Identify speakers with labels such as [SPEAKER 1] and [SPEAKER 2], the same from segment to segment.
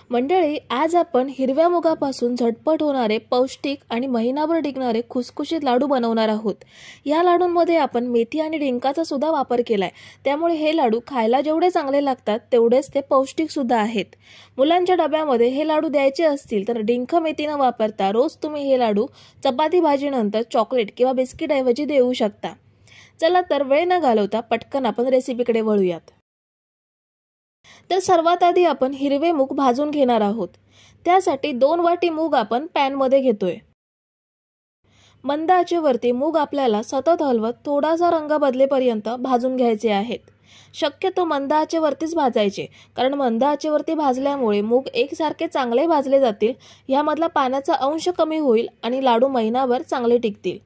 [SPEAKER 1] मंडळी, आज आपण हिरव्या मुगापासून झटपट होणारे पौष्टिक आणि महिनाभर टिकणारे खुसखुशीत लाडू बनवणार आहोत। या लाडूंमध्ये आपण मेथी आणि डिंकाचा सुद्धा वापर केलाय, त्यामुळे हे लाडू खायला जेवढे चांगले लागतात तेवढेच ते पौष्टिक सुद्धा आहेत। मुलांच्या डब्यामध्ये हे लाडू द्यायचे असतील तर डिंक मेथी न वापरता रोज तुम्ही हे लाडू चपाती भाजी नंतर चॉकलेट किंवा बिस्किट ऐवजी देऊ शकता। चला तर वेळ न घालवता पटकन आपण रेसिपीकडे वळूयात। तर सर्वात आधी आपण हिरवे मूग भाजून घेणार आहोत। त्यासाठी 2 वाटी मूग आपण पॅन मध्ये घेतोय। मंद आचेवरती मूग आपल्याला सतत हलवत थोडासा रंग बदलेपर्यंत भाजून घ्यायचे आहेत। शक्यतो मंद आचेवरतीच भाजायचे, कारण मंद आचेवरती भाजल्यामुळे मूग एकसारखे चांगले भाजले जातील, यामधला पाण्याचा अंश कमी होईल आणि लाडू महिनाभर चांगले टिकतील।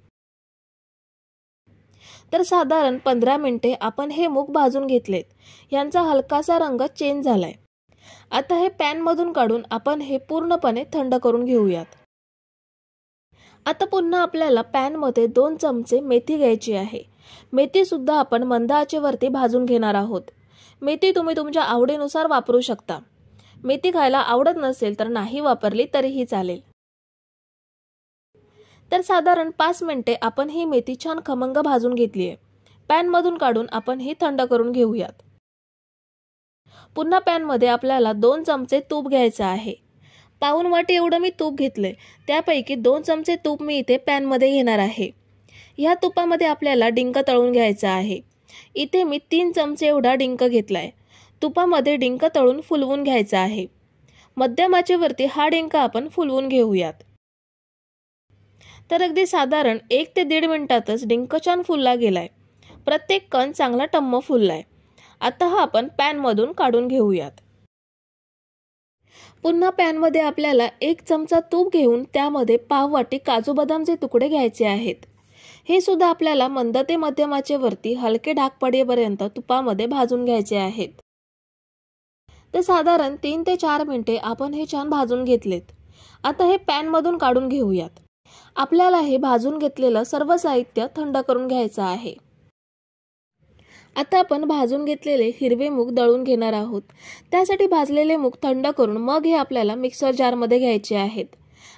[SPEAKER 1] तर साधारण 15 मिनिटे आपण हे मूग भाजून घेतलेत। यांचा हलकासा रंग चेंज झालाय। आता हे पॅन मधून काढून आपण हे पूर्णपणे थंड करून घेऊयात। आता पुन्हा आपल्याला पॅन मध्ये 2 चमचे मेथी घ्यायची आहे। मेथी सुद्धा आपण मंद आचेवरती भाजून घेणार आहोत। मेथी तुम्ही तुमच्या आवडीनुसार वापरू शकता। मेथी खायला आवडत नसेल तर नाही वापरली तरीही चालेल। तर साधारण 5 मिनिटे आपण ही मेथी छान खमंग भाजून घेतली आहे। पॅन मधून काढून आपण ही थंड करून घेऊयात। पुन्हा पॅन मध्ये आपल्याला 2 चमचे तूप घ्यायचे आहे। पाऊण वाटी एवढं मी तूप घेतले, त्यापैकी 2 चमचे तूप मी इथे पॅन मध्ये घेणार आहे। या तुपामध्ये आपल्याला डिंक तळून घ्यायचा आहे। इथे मी 3 चमचे एवढा डिंक घेतलाय। तुपामध्ये डिंक तळून फुलवून घ्यायचा आहे। मध्यम आचेवरती हा डिंक आपण फुलवून घेऊयात। तर अगदी साधारण 1 ते 1.5 मिनिटातच डिंक छान फुलला गेलाय। प्रत्येक कण चांगला टम्म फुललाय। आता हा आपण पॅन मधून काढून घेऊयात। पुन्हा पॅन मध्ये आपल्याला 1 चमचा तूप घेऊन त्यामध्ये पाव वाटी काजू बदामचे तुकडे घ्यायचे आहेत। हे सुद्धा आपल्याला मंद ते मध्यम आचेवरती हलके डाग पडेपर्यंत तुपामध्ये भाजून घ्यायचे आहेत। तर साधारण 3 ते 4 मिनिटे आपण हे छान भाजून घेतलेत। आता हे पॅन मधून काढून घेऊयात। आपल्याला हे भाजून घेतलेलं सर्व साहित्य थंड करून घ्यायचं आहे। आता आपण भाजून घेतलेले हिरवे मूग दळून घेणार आहोत। त्यासाठी भाजलेले मूग थंड करून मग हे आपल्याला मिक्सर जार मध्ये घ्यायचे आहेत।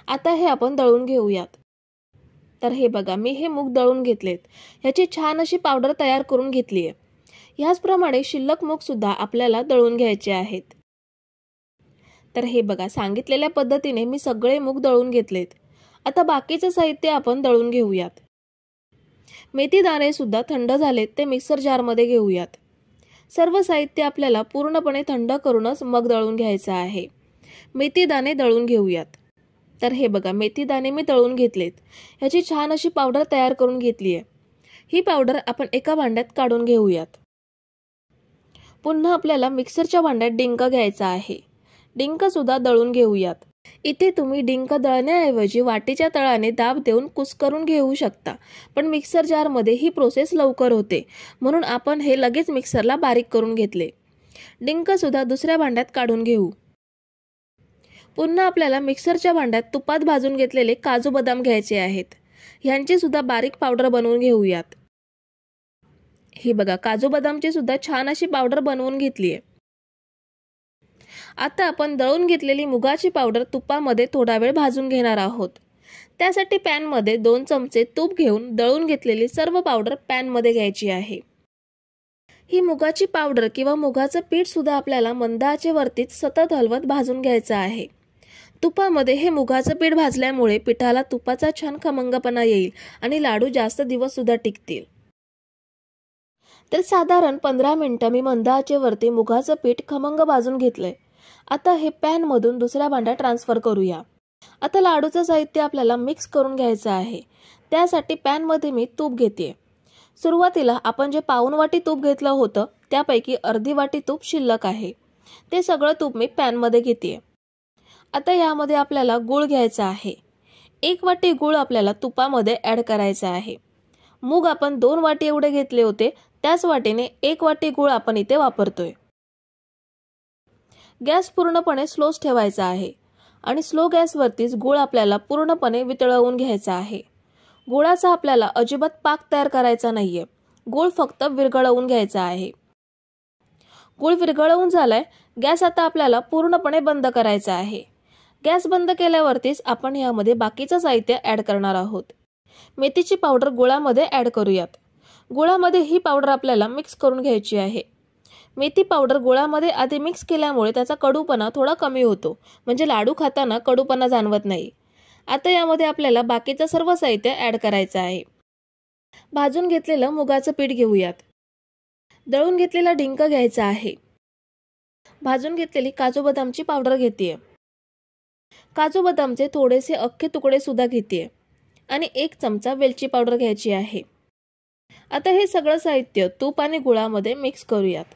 [SPEAKER 1] आता हे आपण दळून घेऊयात। तर हे बघा, मी हे मूग दळून घेतलेत। याची छान अशी पावडर तयार करून घेतली आहे। याचप्रमाणे शिल्लक मूग सुद्धा आपल्याला दळून घ्यायचे आहेत। तर हे बघा, सांगितलेल्या पद्धतीने मी सगळे मूग दळून घेतलेत। आता बाकीचे साहित्य आपण दळून घेऊयात। मेथी दाणे सुद्धा थंड झालेत, ते मिक्सर जार मध्ये घेऊयात। सर्व साहित्य आपल्याला पूर्णपणे थंड करूनच मग दळून घ्यायचं आहे। मेथी दाणे दळून घेऊयात। तर हे बघा, मेथी दाणे मी दळून घेतलेत। याची छान अशी पावडर तयार करून घेतली आहे। ही पावडर आपण एका भांड्यात काढून घेऊयात। पुन्हा आपल्याला मिक्सरच्या भांड्यात डिंक घ्यायचा आहे। डिंक सुद्धा दळून घेऊयात। इथे तुम्ही डिंक दळण्याऐवजी वाटीच्या तळाने दाब देऊन कुस्करून घेऊ शकता, पण मिक्सर जार मध्ये ही प्रोसेस लवकर होते, म्हणून आपण हे लगेच मिक्सरला बारीक करून घेतले। डिंक सुद्धा दुसऱ्या भांड्यात काढून घेऊ। पुन्हा आपल्याला मिक्सरच्या भांड्यात तुपात भाजून घेतलेले काजू बदाम घ्यायचे आहेत। यांची सुद्धा बारीक पावडर बनवून घेऊयात। ही बघा, काजू बदामची सुद्धा छान अशी पावडर बनवून घेतली आहे। आता आपण दळून घेतलेली मुगाची पावडर तुपामध्ये थोडा वेळ भाजून घेणार आहोत। त्यासाठी पॅन मध्ये 2 चमचे तूप घेऊन दळून घेतलेली सर्व पावडर पॅन मध्ये घ्यायची आहे। ही मुगाची पावडर किंवा मुगाचं पीठ सुद्धा आपल्याला मंद आचेवरतीच सतत हलवत भाजून घ्यायचं आहे। तुपामध्ये हे मुगाचं पीठ भाजल्यामुळे पिठाला तुपाचा छान खमंगपणा येईल आणि लाडू जास्त दिवस सुद्धा टिकतील। तर साधारण 15 मिनिटं मी मंद आचेवरती मुगाचं पीठ खमंग भाजून घेतलंय। आता हे पॅन मधून दुसऱ्या भांड्यात ट्रान्सफर करूया। आता लाडूचं साहित्य आपल्याला मिक्स करून घ्यायचं आहे। त्यासाठी पॅन मध्ये मी तूप घेते। सुरुवातीला आपण जे पाऊण वाटी तूप घेतलं होतं, त्यापैकी अर्धी वाटी तूप शिल्लक आहे। ते सगळं तूप मी पॅन मध्ये घेते। आता यामध्ये आपल्याला गूळ घ्यायचा आहे। 1 वाटी गूळ आपल्याला तुपामध्ये ऍड करायचा आहे। मूग आपण 2 वाटी एवढे घेतले होते, त्याच वाटीने 1 वाटी गूळ आपण इथे वापरतोय। गॅस पूर्णपणे स्लोच ठेवायचा आहे आणि स्लो गॅसवरतीच गूळ आपल्याला पूर्णपणे वितळवून घ्यायचा आहे। गुळाचा आपल्याला अजिबात पाक तयार करायचा नाहीये। गूळ फक्त विरघळवून घ्यायचा आहे। गूळ विरघळवून झालाय। गॅस आता आपल्याला पूर्णपणे बंद करायचा आहे। गॅस बंद केल्यावरतीच आपण यामध्ये बाकीचं साहित्य ॲड करणार आहोत। मेथीची पावडर गुळामध्ये ॲड करूयात। गुळामध्ये ही पावडर आपल्याला मिक्स करून घ्यायची आहे। मेथी पावडर गुळामध्ये आधी मिक्स केल्यामुळे त्याचा कडूपणा थोडा कमी होतो, म्हणजे लाडू खाताना कडूपणा जाणवत नाही। आता यामध्ये आपल्याला बाकीचं सर्व साहित्य ॲड करायचं आहे। भाजून घेतलेलं मुगाचं पीठ घेऊयात। दळून घेतलेला डिंक घ्यायचा आहे। भाजून घेतलेली काजू बदामची पावडर घेतेय। काजू बदामचे थोडेसे अख्खे तुकडे सुद्धा घेतेय आणि 1 चमचा वेलची पावडर घ्यायची आहे। आता हे सगळं साहित्य तूप आणि गुळामध्ये मिक्स करूयात।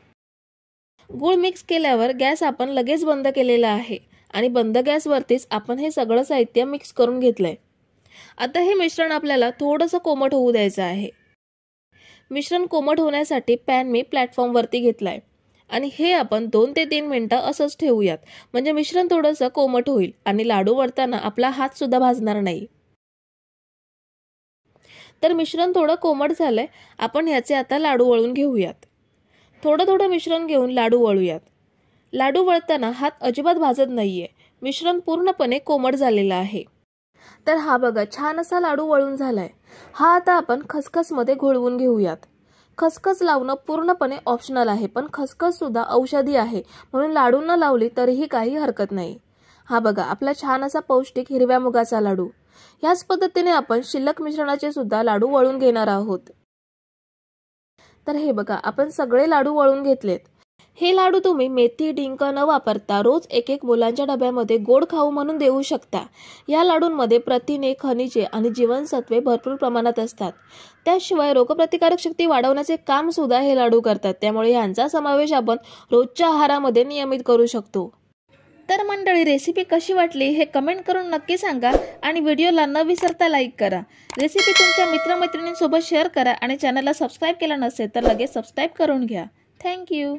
[SPEAKER 1] गूळ मिक्स केल्यावर गॅस आपण लगेच बंद केलेला आहे आणि बंद गॅसवरतीच आपण हे सगळं साहित्य मिक्स करून घेतलंय। आता हे मिश्रण आपल्याला थोडंसं कोमट होऊ द्यायचं आहे। मिश्रण कोमट होण्यासाठी पॅन मी प्लॅटफॉर्मवरती घेतलाय आणि हे आपण 2 ते 3 मिनिटं असंच ठेवूयात, म्हणजे मिश्रण थोडंसं कोमट होईल आणि लाडू वळताना आपला हात सुद्धा भाजणार नाही। तर मिश्रण थोडं कोमट झालंय, आपण ह्याचे आता लाडू वळून घेऊयात। थोडं मिश्रण घेऊन लाडू वळूयात। लाडू वळताना हात अजिबात भाजत नाहीये, मिश्रण पूर्णपणे कोमट झालेलं आहे। तर हा बघा छान असा लाडू वळून झालाय। हा आता आपण खसखसमध्ये घोळवून घेऊयात। खसखस लावणं पूर्णपणे ऑप्शनल आहे, पण खसखस सुद्धा औषधी आहे, म्हणून लाडू न लावली तरीही काही हरकत नाही। हा बघा आपला छान असा पौष्टिक हिरव्या मुगाचा लाडू। याच पद्धतीने आपण शिल्लक मिश्रणाचे सुद्धा लाडू वळून घेणार आहोत। तर हे बघा आपण सगळे लाडू वळून घेतलेत। हे लाडू तुम्ही मेथी डिंक न वापरता रोज एक मुलांच्या डब्यामध्ये गोड खाऊ म्हणून देऊ शकता। या लाडूंमध्ये प्रथिने, खनिजे आणि जीवनसत्वे भरपूर प्रमाणात असतात। त्याशिवाय रोगप्रतिकारक शक्ती वाढवण्याचे काम सुद्धा हे लाडू करतात, त्यामुळे यांचा समावेश आपण रोजच्या आहारामध्ये नियमित करू शकतो। तर मंडळी, रेसिपी कशी वाटली हे कमेंट करून नक्की सांगा आणि व्हिडिओला न विसरता लाईक करा। रेसिपी तुमच्या मित्रमैत्रिणींसोबत शेअर करा आणि चॅनलला सबस्क्राईब केलं नसेल तर लगेच सबस्क्राईब करून घ्या। थँक्यू।